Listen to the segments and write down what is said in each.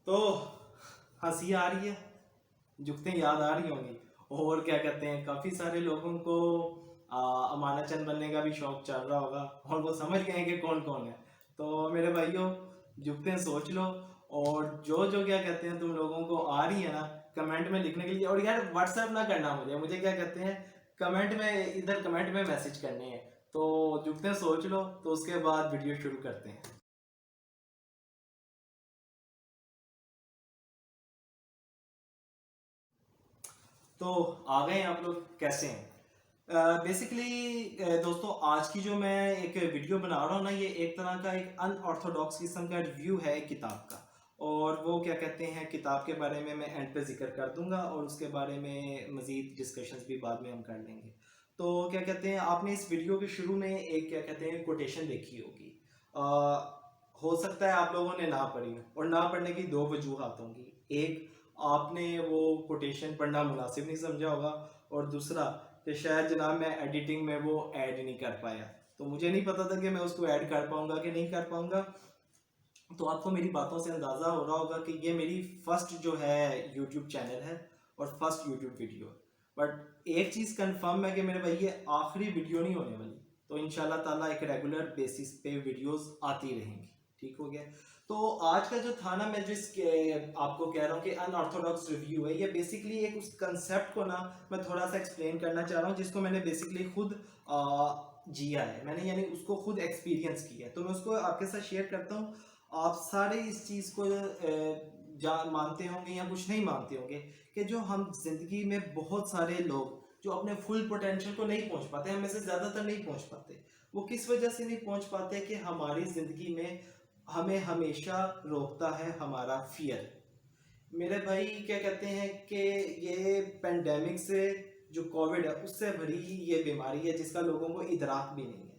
तो हंसी आ रही है, जुगतें याद आ रही होंगी। और क्या कहते हैं, काफ़ी सारे लोगों को अमाना चंद बनने का भी शौक चल रहा होगा और वो समझ गए हैं कि कौन कौन है। तो मेरे भाइयों, जुगतें सोच लो। और जो जो क्या कहते हैं तुम लोगों को आ रही है ना कमेंट में लिखने के लिए। और यार व्हाट्सएप ना करना, मुझे क्या कहते हैं कमेंट में, इधर कमेंट में मैसेज करने हैं। तो जुगतें सोच लो, तो उसके बाद वीडियो शुरू करते हैं। तो आ गए आप लोग, कैसे हैं? बेसिकली दोस्तों, आज की जो मैं एक वीडियो बना रहा हूँ ना, ये एक तरह का एक अनऑर्थोडॉक्स किस्म का रिव्यू है एक किताब का। और वो क्या कहते हैं, किताब के बारे में मैं एंड पे जिक्र कर दूंगा और उसके बारे में मज़ीद डिस्कशंस भी बाद में हम कर लेंगे। तो क्या कहते हैं, आपने इस वीडियो के शुरू में एक क्या कहते हैं कोटेशन देखी होगी। हो सकता है आप लोगों ने ना पढ़ी हो, और ना पढ़ने की दो वजूहत होंगी। एक, आपने वो कोटेशन पढ़ना मुनासिब नहीं समझा होगा, और दूसरा कि शायद जनाब मैं एडिटिंग में वो ऐड नहीं कर पाया। तो मुझे नहीं पता था कि मैं उसको ऐड कर पाऊंगा कि नहीं कर पाऊंगा। तो आपको मेरी बातों से अंदाज़ा हो रहा होगा कि ये मेरी फर्स्ट जो है यूट्यूब चैनल है और फर्स्ट यूट्यूब वीडियो है। बट एक चीज़ कंफर्म है कि मेरे भाई ये आखिरी वीडियो नहीं होने वाली। तो इंशाल्लाह ताला एक रेगुलर बेसिस पे वीडियोस आती रहेंगी। ठीक हो गया। तो आज का जो था ना, मैं आपको कह रहा हूँ कि अनऑर्थोडॉक्स रिव्यू है, ये बेसिकली एक उस कंसेप्ट को ना मैं थोड़ा सा एक्सप्लेन करना चाह रहा हूँ, जिसको मैंने बेसिकली खुद जिया है, मैंने यानी उसको खुद एक्सपीरियंस किया है। तो मैं उसको आपके साथ शेयर करता हूँ। आप सारे इस चीज़ को मानते होंगे या कुछ नहीं मानते होंगे कि जो हम जिंदगी में बहुत सारे लोग जो अपने फुल पोटेंशियल को नहीं पहुंच पाते, हमें से ज़्यादातर नहीं पहुंच पाते। वो किस वजह से नहीं पहुंच पाते कि हमारी ज़िंदगी में हमें हमेशा रोकता है हमारा फियर। मेरे भाई क्या कहते हैं कि ये पेंडेमिक से, जो कोविड है उससे भरी ही ये बीमारी है जिसका लोगों को इदराक भी नहीं है।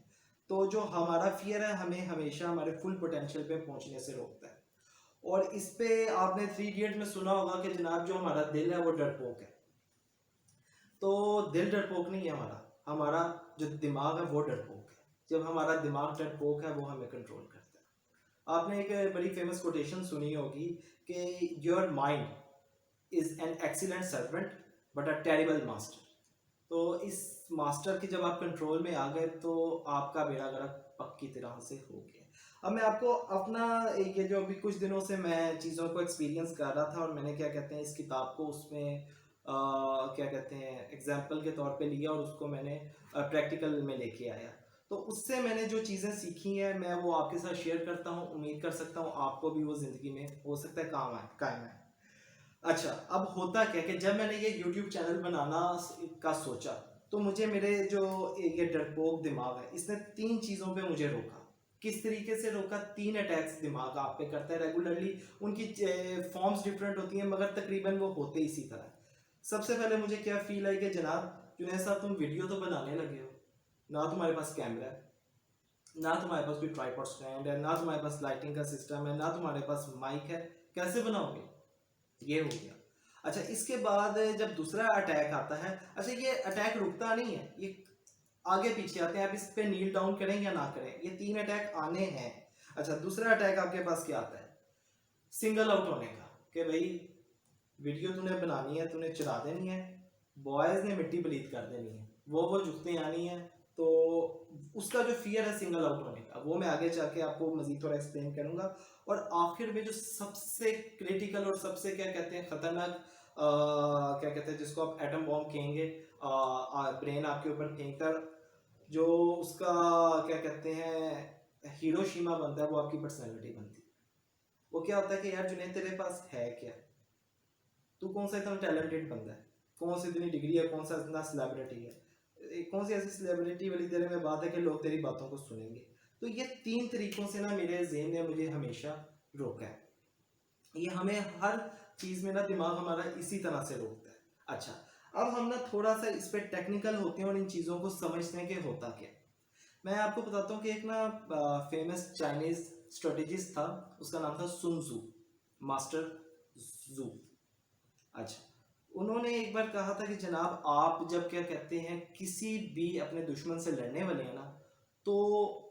तो जो हमारा फियर है हमें हमेशा हमारे फुल पोटेंशियल पे पहुंचने से रोकता है। और इस पे आपने थ्री इडियट में सुना होगा कि जनाब जो हमारा दिल है वो डरपोक है। तो दिल डरपोक नहीं है हमारा, हमारा जो दिमाग है वो डरपोक है। जब हमारा दिमाग डरपोक है वो हमें कंट्रोल करता है। आपने एक बड़ी फेमस कोटेशन सुनी होगी कि your mind is an excellent servant but a terrible master. तो इस मास्टर के जब आप कंट्रोल में आ गए तो आपका बेड़ा गर्क पक्की तरह से हो गया। अब मैं आपको अपना ये जो अभी कुछ दिनों से मैं चीज़ों को एक्सपीरियंस कर रहा था, और मैंने क्या कहते हैं इस किताब को उसमें क्या कहते हैं एग्जाम्पल के तौर पे लिया और उसको मैंने प्रैक्टिकल में लेके आया। तो उससे मैंने जो चीज़ें सीखी हैं मैं वो आपके साथ शेयर करता हूँ। उम्मीद कर सकता हूँ आपको भी वो ज़िंदगी में हो सकता है काम आए, कायम आए। अच्छा, अब होता क्या कि जब मैंने ये YouTube चैनल बनाना का सोचा, तो मुझे मेरे जो ये डरपोक दिमाग है इसने तीन चीज़ों पे मुझे रोका। किस तरीके से रोका? तीन अटैक्स दिमाग आप पे करता है रेगुलरली। उनकी फॉर्म्स डिफरेंट होती हैं मगर तकरीबन वो होते इसी तरह। सबसे पहले मुझे क्या फील आई कि जनाब जुनैद साहब, तुम वीडियो तो बनाने लगे हो, ना तुम्हारे पास कैमरा है, ना तुम्हारे पास कोई ट्राइपॉड स्टैंड है, ना तुम्हारे पास लाइटिंग का सिस्टम है, ना तुम्हारे पास माइक है, कैसे बनाओगे? ये हो गया। अच्छा, इसके बाद जब दूसरा अटैक आता है, अच्छा ये अटैक रुकता नहीं है, ये आगे पीछे आते हैं। आप इस पे नील डाउन करें या ना करें, ये तीन अटैक आने हैं। अच्छा, दूसरा अटैक आपके पास क्या आता है? सिंगल आउट होने का, कि भाई वीडियो तूने बनानी है, तूने चला देनी है, बॉयज ने मिट्टी पलीत कर देनी है, वो जुगते आनी है। तो उसका जो फियर है सिंगल आउट होने का, वो मैं आगे जाके आपको मजीद थोड़ा एक्सप्लेन करूंगा। और आखिर में जो सबसे क्रिटिकल और सबसे क्या कहते हैं खतरनाक, क्या कहते हैं जिसको आप एटम बॉम्ब कहेंगे, ब्रेन आपके ऊपर फेंक कर जो उसका क्या कहते हैं हिरोशिमा बनता है, वो आपकी पर्सनैलिटी बनती है। वो क्या होता है कि यार जुनैद तेरे पास है क्या? तू कौन सा इतना टैलेंटेड बंदा है, कौन सी इतनी डिग्री है, कौन सा इतना सेलिब्रिटी है, कौन सी ऐसी सेलिब्रिटी वाली तेरे में बात है कि लोग तेरी बातों को सुनेंगे? तो ये तीन तरीकों से ना मेरे ज़हन ने मुझे हमेशा रोका है। ये हमें हर चीज़ में ना दिमाग हमारा इसी तरह से रोकता है। अच्छा, अब हम ना थोड़ा सा इस पे टेक्निकल होते हैं और इन चीज़ों को समझते हैं कि होता क्या। मैं आपको बताता हूँ कि एक ना फेमस चाइनीज स्ट्रेटेजिस्ट था, उसका नाम था सुन जू, मास्टर जू। अच्छा, उन्होंने एक बार कहा था कि जनाब आप जब क्या कहते हैं किसी भी अपने दुश्मन से लड़ने वाले हैं ना, तो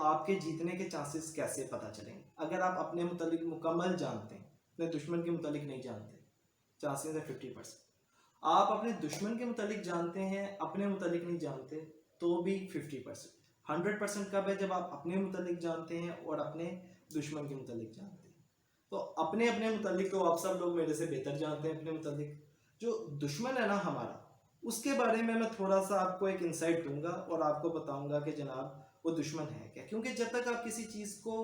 आपके जीतने के चांसेस कैसे पता चलेंगे? अगर आप अपने मुतालिक मुकम्मल जानते हैं अपने दुश्मन के मुतालिक नहीं जानते, चांसेस है 50%। आप अपने दुश्मन के मुतालिक जानते हैं, अपने मुतालिक नहीं जानते, तो भी 50%। 100% कब है? जब आप अपने मुतालिक जानते हैं और अपने दुश्मन के मुतालिक जानते हैं। तो अपने अपने मुतालिक तो आप सब लोग मेरे से बेहतर जानते हैं अपने मुतालिक। जो दुश्मन है ना हमारा, उसके बारे में मैं थोड़ा सा आपको एक इंसाइट दूंगा और आपको बताऊंगा कि जनाब वो दुश्मन है क्या। क्योंकि जब तक आप किसी चीज़ को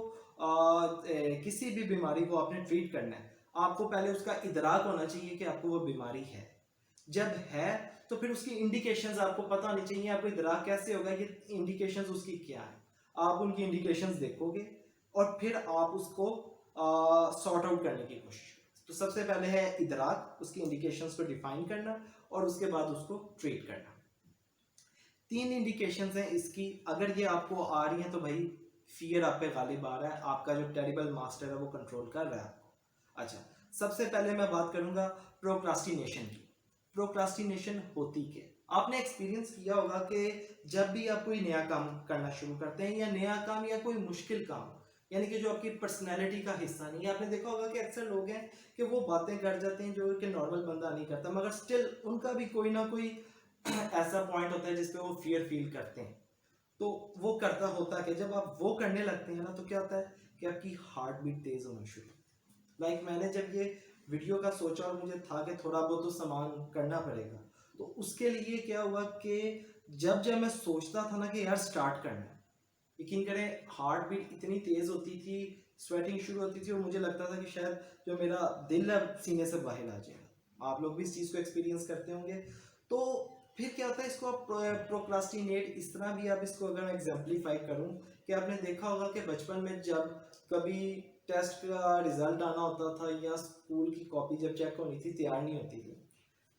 किसी भी बीमारी को आपने ट्रीट करना है, आपको पहले उसका इदराक होना चाहिए कि आपको वो बीमारी है। जब है तो फिर उसकी इंडिकेशंस आपको पता होनी चाहिए। आपको इदराक कैसे होगा कि इंडिकेशंस उसकी क्या है? आप उनकी इंडिकेशंस देखोगे और फिर आप उसको सॉर्ट आउट करने की कोशिश करोगे। तो सबसे पहले है इदराक, उसकी इंडिकेशंस को डिफाइन करना और उसके बाद उसको ट्रीट करना। 3 इंडिकेशंस हैं इसकी। अगर ये आपको आ रही हैं तो भाई फियर आप पे गालिब आ रहा है, आपका जो टेरिबल मास्टर है वो कंट्रोल कर रहा है आपको। अच्छा, सबसे पहले मैं बात करूंगा प्रोक्रास्टिनेशन की। प्रोक्रास्टिनेशन होती क्या? आपने एक्सपीरियंस किया होगा कि जब भी आप कोई नया काम करना शुरू करते हैं, या नया काम या कोई मुश्किल काम, यानी कि जो आपकी पर्सनैलिटी का हिस्सा नहीं है, आपने देखा होगा कि अक्सर लोग हैं कि वो बातें कर जाते हैं जो कि नॉर्मल बंदा नहीं करता, मगर स्टिल उनका भी कोई ना कोई ऐसा पॉइंट होता है जिसपे वो फियर फील करते हैं। तो वो करता होता कि जब आप वो करने लगते हैं ना, तो क्या होता है कि आपकी हार्ट बीट तेज होना शुरू। लाइक मैंने जब ये वीडियो का सोचा और मुझे था कि थोड़ा बहुत तो सामान करना पड़ेगा, तो उसके लिए क्या हुआ कि जब जब मैं सोचता था ना कि यार स्टार्ट करना है, यकीन करें हार्ट बीट इतनी तेज होती थी, स्वेटिंग शुरू होती थी और मुझे लगता था कि शायद जो मेरा दिल है सीने से बाहर आ जाएगा। आप लोग भी इस चीज़ को एक्सपीरियंस करते होंगे। तो फिर क्या होता है, इसको आप प्रोक्रास्टिनेट इस तरह भी, आप इसको अगर मैं एग्जाम्पलीफाई करूं कि आपने देखा होगा कि बचपन में जब कभी टेस्ट का रिजल्ट आना होता था या स्कूल की कॉपी जब चेक होनी थी, तैयार नहीं होती थी,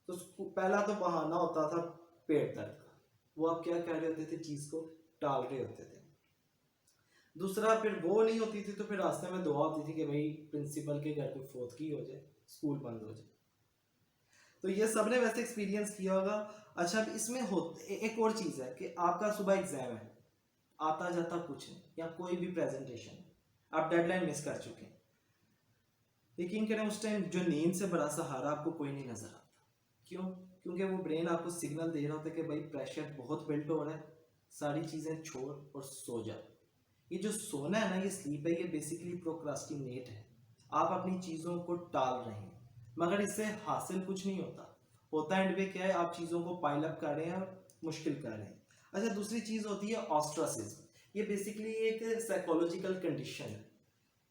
तो पहला तो बहाना होता था पेट दर्द का। वो आप क्या कर रहे होते थे, चीज़ को टाल रहे होते थे। दूसरा, फिर वो नहीं होती थी तो फिर रास्ते में दुआ होती थी कि भाई प्रिंसिपल के घर पे फौतगी हो जाए, स्कूल बंद हो जाए। तो ये सबने वैसे एक्सपीरियंस किया होगा। अच्छा, अब इसमें एक और चीज़ है कि आपका सुबह एग्जाम है, आता जाता कुछ नहीं, या कोई भी प्रेजेंटेशन, आप डेडलाइन मिस कर चुके हैं। यकीन करें उस टाइम जो नींद से बड़ा सहारा आपको कोई नहीं नजर आता। क्यों? क्योंकि वो ब्रेन आपको सिग्नल दे रहा होता है कि भाई प्रेशर बहुत बिल्ड हो रहा है, सारी चीज़ें छोड़ और सो जा। ये जो सोना है ना, ये स्लीप है, ये बेसिकली प्रोक्रास्टिनेट है। आप अपनी चीज़ों को टाल रहे हैं, मगर इससे हासिल कुछ नहीं होता। होता एंड पे क्या है, आप चीज़ों को पाइल अप कर रहे हैं, मुश्किल कर रहे हैं। अच्छा, दूसरी चीज़ होती है ऑस्ट्रासिज्म। ये बेसिकली एक साइकोलॉजिकल कंडीशन है।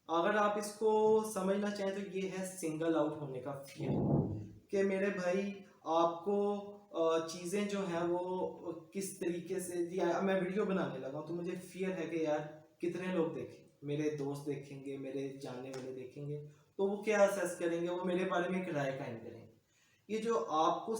अगर आप इसको समझना चाहें तो ये है सिंगल आउट होने का फियर, कि मेरे भाई आपको चीज़ें जो हैं वो किस तरीके से, मैं वीडियो बनाने लगा तो मुझे फियर है कि यार कितने लोग देखें, मेरे दोस्त देखेंगे, मेरे जानने वाले देखेंगे, तो वो क्या असेस करेंगे, वो मेरे बारे में एक राय कायम करेंगे। ये जो आपको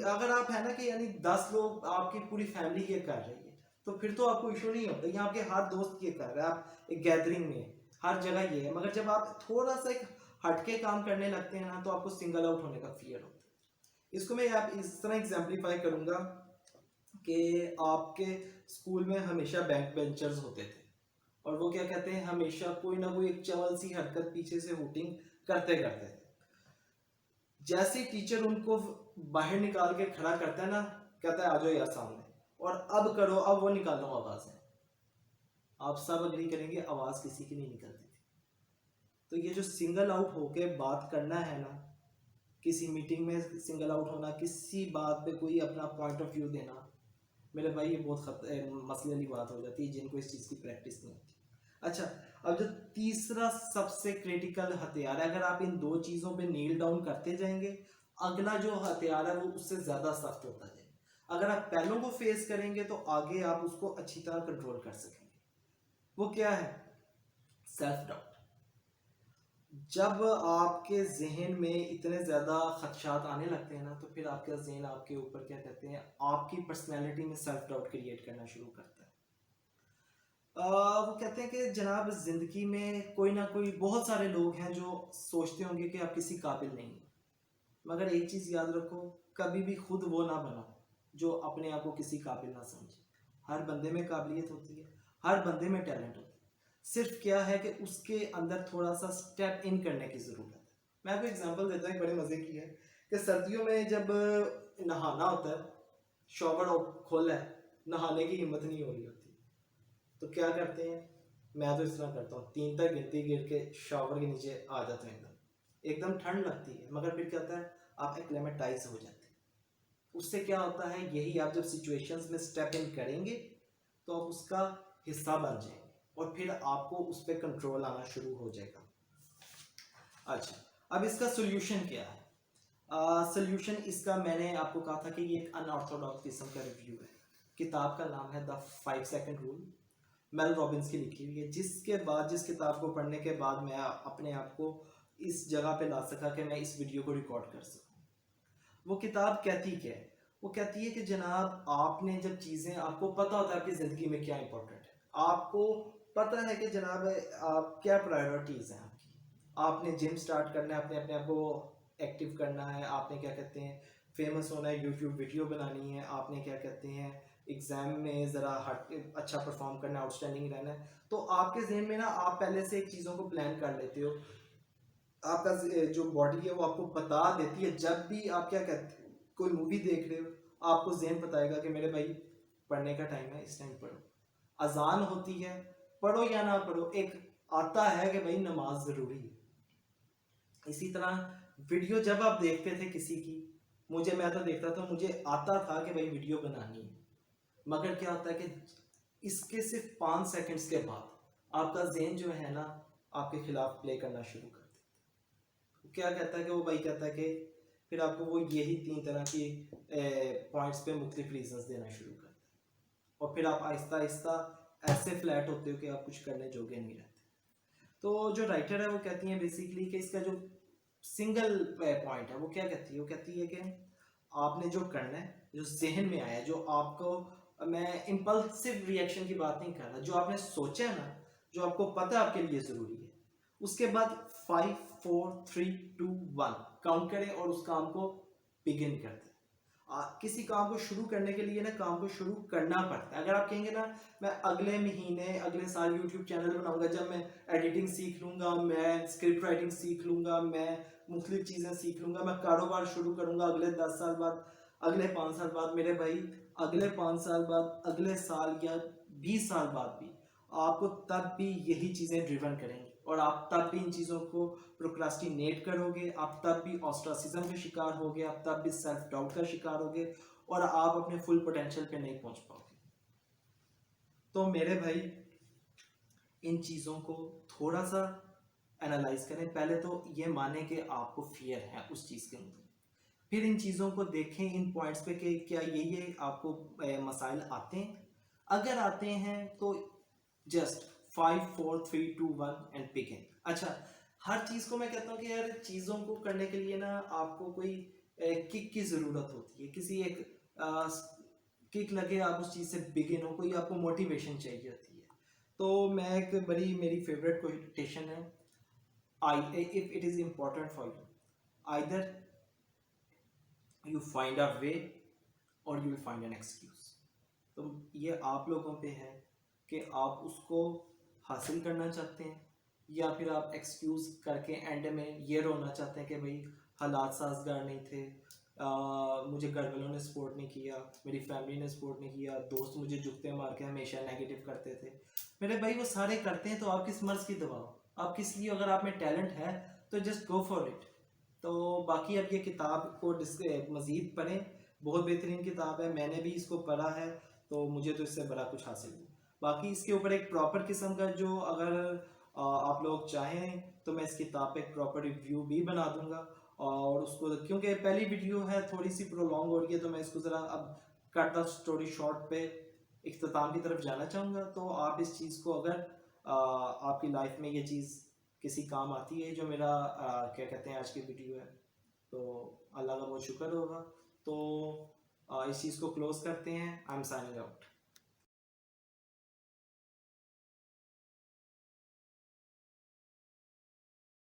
अगर आप है ना कि यानी 10 लोग, आपकी पूरी फैमिली ये कर रही है, तो फिर तो आपको इशू नहीं होता। यहाँ आपके हर दोस्त ये कर रहा है, आप एक गैदरिंग में हर जगह ये है, मगर जब आप थोड़ा सा एक हटके काम करने लगते हैं ना, तो आपको सिंगल आउट होने का फियर होता है। इसको मैं आप इस तरह एग्जाम्पलीफाई करूंगा कि आपके स्कूल में हमेशा बैक बेंचर्स होते थे, और वो क्या कहते हैं, हमेशा कोई ना कोई एक चवल सी हरकत पीछे से हुटिंग करते करते थे। जैसे टीचर उनको बाहर निकाल के खड़ा करता है ना, कहता है आ जाओ यार सामने, और अब करो, अब वो निकालो आवाज़ है। आप सब अग्री करेंगे आवाज़ किसी की नहीं निकलती थी। तो ये जो सिंगल आउट होके बात करना है ना, किसी मीटिंग में सिंगल आउट होना, किसी बात पे कोई अपना पॉइंट ऑफ व्यू देना, मेरे भाई ये बहुत मसले वाली बात हो जाती है जिनको इस चीज़ की प्रैक्टिस नहीं होती। अच्छा, अब जो तीसरा सबसे क्रिटिकल हथियार है, अगर आप इन दो चीज़ों पे नील डाउन करते जाएंगे, अगला जो हथियार है वो उससे ज़्यादा सख्त होता जाएगा। अगर आप पहलों को फेस करेंगे तो आगे आप उसको अच्छी तरह कंट्रोल कर सकेंगे। वो क्या है? Self doubt. जब आपके जहन में इतने ज़्यादा खदशात आने लगते हैं ना, तो फिर आपका जहन आपके ऊपर क्या कहते हैं, आपकी पर्सनैलिटी में सेल्फ डाउट क्रिएट करना शुरू करता है। वो कहते हैं कि जनाब ज़िंदगी में कोई ना कोई, बहुत सारे लोग हैं जो सोचते होंगे कि आप किसी काबिल नहीं हो, मगर एक चीज़ याद रखो, कभी भी खुद वो ना बनो जो अपने आप को किसी काबिल ना समझे। हर बंदे में काबिलियत होती है, हर बंदे में टैलेंट होता है। सिर्फ क्या है कि उसके अंदर थोड़ा सा स्टेप इन करने की ज़रूरत है। मैं आपको एग्जांपल देता हूँ, बड़े मज़े की है कि सर्दियों में जब नहाना होता है, शॉवर खोला है, नहाने की हिम्मत नहीं हो रही होती, तो क्या करते हैं, मैं तो इस तरह करता हूँ, 3 तक गिनती गिर के शॉवर के नीचे आ जाता हूँ। एकदम एकदम ठंड लगती है, मगर फिर क्या होता है, आप एक्लेमेटाइज हो जाते हैं। उससे क्या होता है, यही आप जब सिचुएशंस में स्टेप इन करेंगे तो आप उसका हिस्सा बन जाएंगे और फिर आपको उस पर कंट्रोल आना शुरू हो जाएगा। अच्छा, अब इसका सोल्यूशन क्या है? सोल्यूशन इसका मैंने आपको कहा था कि ये एक अनऑर्थोडॉक्स किस्म का रिव्यू है। किताब का नाम है the 5 second rule, Mel Robbins की लिखी हुई है, जिस किताब को पढ़ने के बाद मैं अपने आप को इस जगह पे ला सका कि मैं इस वीडियो को रिकॉर्ड कर सकूं। वो किताब कहती क्या है? वो कहती है कि जनाब, आपने जब चीज़ें, आपको पता होता है आपकी ज़िंदगी में क्या इंपॉर्टेंट है, आपको पता है कि जनाब आप क्या प्रायोरिटीज़ हैं आपकी, आपने जिम स्टार्ट करना है, अपने अपने आप को एक्टिव करना है, आपने क्या कहते हैं फेमस होना है, यूट्यूब वीडियो बनानी है, आपने क्या कहते हैं एग्ज़ाम में ज़रा अच्छा परफॉर्म करना है, आउटस्टैंडिंग रहना है, तो आपके जहन में ना आप पहले से एक चीज़ों को प्लान कर लेते हो। आपका जो बॉडी है वो आपको बता देती है, जब भी आप क्या कहते हैं कोई मूवी देख रहे हो आपको जहन बताएगा कि मेरे भाई पढ़ने का टाइम है, इस टाइम पढ़ो। अजान होती है, पढ़ो या ना पढ़ो, एक आता है कि भाई नमाज ज़रूरी है। इसी तरह वीडियो जब आप देखते थे किसी की, मैं तो देखता था, मुझे आता था कि भाई वीडियो बनानी है, मगर क्या होता है कि इसके सिर्फ 5 सेकंड्स के बाद आपका जहन जो है ना आपके खिलाफ प्ले करना शुरू कर देता है। क्या कहता है कि वो भाई कहता है कि फिर आपको वो यही 3 तरह की पॉइंट्स पे मुख्तलिफ रीजंस देना शुरू करता है और फिर आप आहिस्ता आहिस्ता ऐसे फ्लैट होते हो कि आप कुछ करने जोगे नहीं रहते। तो जो राइटर है वो कहती हैं बेसिकली कि इसका जो सिंगल पॉइंट है वो क्या कहती है, वो कहती है कि आपने जो करना है, जो जहन में आया, जो आपको, मैं इम्पल्सिव रिएक्शन की बात नहीं कर रहा, जो आपने सोचा है ना, जो आपको पता है आपके लिए ज़रूरी है, उसके बाद 5 4 3 2 1 काउंट करें और उस काम को बिगिन कर दें। किसी काम को शुरू करने के लिए ना काम को शुरू करना पड़ता है। अगर आप कहेंगे ना मैं अगले महीने अगले साल यूट्यूब चैनल बनाऊंगा, जब मैं एडिटिंग सीख लूंगा, मैं स्क्रिप्ट राइटिंग सीख लूंगा, मैं मुख्तलिफ चीज़ें सीख लूंगा, मैं कारोबार शुरू करूंगा अगले 10 साल बाद, अगले 5 साल बाद, मेरे भाई अगले 5 साल बाद, अगले साल या 20 साल बाद भी आपको तब भी यही चीज़ें ड्रिवन करेंगी और आप तब भी इन चीज़ों को प्रोक्रास्टिनेट करोगे, आप तब भी ऑस्ट्रासिज्म के शिकार होगे, आप तब भी सेल्फ डाउट का शिकार होगे और आप अपने फुल पोटेंशियल पे नहीं पहुंच पाओगे। तो मेरे भाई इन चीज़ों को थोड़ा सा एनालाइज करें। पहले तो ये माने कि आपको फियर है उस चीज़ के अंदर, फिर इन चीज़ों को देखें इन पॉइंट्स पे कि क्या ये आपको मसाइल आते हैं। अगर आते हैं तो जस्ट 5 4 3 2 1 एंड बिगिन। अच्छा, हर चीज़ को मैं कहता हूँ कि यार चीज़ों को करने के लिए ना आपको कोई किक की ज़रूरत होती है, किसी एक किक लगे, आप उस चीज़ से बिगिन हो, कोई आपको मोटिवेशन चाहिए होती है। तो मैं एक बड़ी मेरी फेवरेट कोटेशन है, I if it is important for you either you find a way or you will find an excuse. तो ये आप लोगों पे है कि आप उसको हासिल करना चाहते हैं या फिर आप एक्सक्यूज़ करके एंड में ये रोना चाहते हैं कि भाई हालात साजगार नहीं थे, मुझे घर वालों ने सपोर्ट नहीं किया, मेरी फैमिली ने सपोर्ट नहीं किया, दोस्त मुझे जुगते मार के हमेशा नेगेटिव करते थे। मेरे भाई वो सारे करते हैं तो आप किस मर्ज़ की दबाओ, आप किस लिए, अगर आप में टैलेंट है तो जस्ट गो फॉर इट। तो बाकी अब ये किताब को मज़ीद पढ़ें, बहुत बेहतरीन किताब है, मैंने भी इसको पढ़ा है तो मुझे तो इससे बड़ा कुछ हासिल हुआ। बाकी इसके ऊपर एक प्रॉपर किस्म का जो अगर आप लोग चाहें तो मैं इस किताब पे एक प्रॉपर रिव्यू भी बना दूंगा, और उसको क्योंकि पहली वीडियो है थोड़ी सी प्रोलॉन्ग हो रही है तो मैं इसको ज़रा अब कट द स्टोरी शॉर्ट पे इख्तिताम की तरफ जाना चाहूँगा। तो आप इस चीज़ को अगर आपकी लाइफ में ये चीज़ किसी काम आती है जो मेरा क्या कहते हैं आज की वीडियो है, तो अल्लाह का बहुत शुक्र होगा। तो इस चीज़ को क्लोज करते हैं। I am signing out.